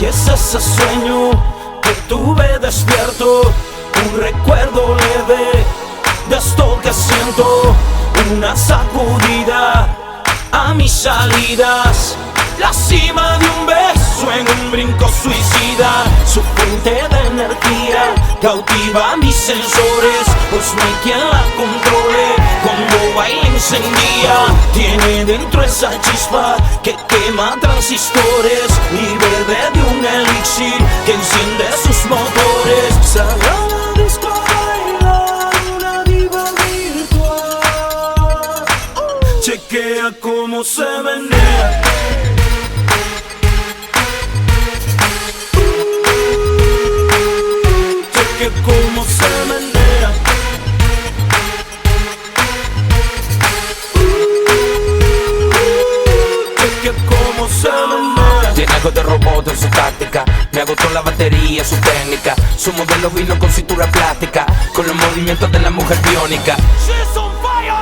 Y es ese sueño que tuve despierto, un recuerdo leve de esto que siento, una sacudida a mis salidas, la cima de un beso en un brinco suicida, su fuente de energía cautiva mis sensores, pues no hay quien la controle, cuando baila encendía, tiene dentro esa chispa que quema transistores y bebe de un elixir que enciende sus motores. Sagrada disco baila una diva virtual, chequea cómo se menea. Cómo se menea. Que cómo se menea. Tiene algo de robot en su táctica, me agotó la batería, su técnica. Su modelo vino con cintura plástica, con los movimientos de la mujer biónica.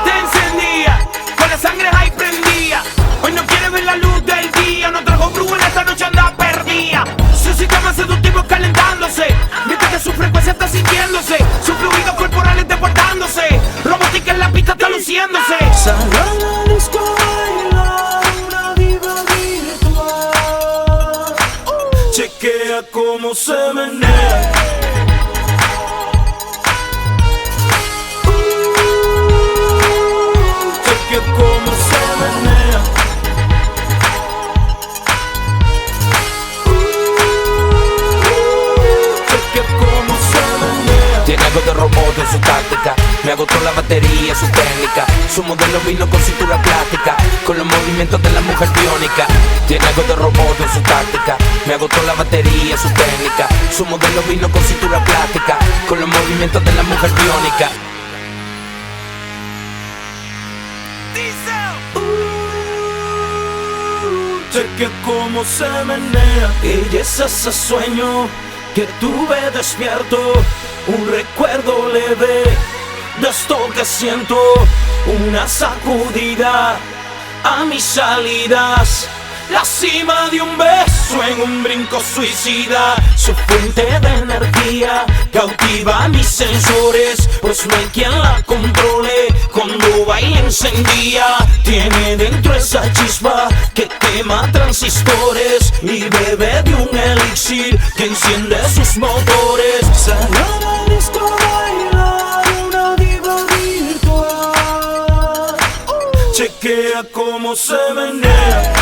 Te encendía, con la sangre ahí prendía. Hoy no quiere ver la luz del día, no trajo brujo en esta noche anda perdida. Su sistema seductivo calentándose, mientras que su frecuencia está sintiéndose, sus fluidos corporales deportándose, robótica en la pista está luciéndose. Sagrada disco baila una diva virtual, chequea cómo se menea. Chequea cómo se menea. Tiene algo de robot en su táctica, me agotó la batería, su técnica. Su modelo vino con cintura plástica, con los movimientos de la mujer biónica. Tiene algo de robot en su táctica, me agotó la batería, su técnica. Su modelo vino con cintura plástica, con los movimientos de la mujer biónica. Chequea cómo se menea. Y es ese sueño que tuve despierto, un recuerdo leve de esto que siento, una sacudida a mis salidas, la cima de un beso en un brinco suicida, su fuente de energía cautiva mis sensores, pues no hay quien la controle, cuando baila encendía, tiene dentro esa chispa que quema transistores y bebe de un elixir que enciende sus motores. Sagrada disco baila una diva virtual, chequea cómo se menea.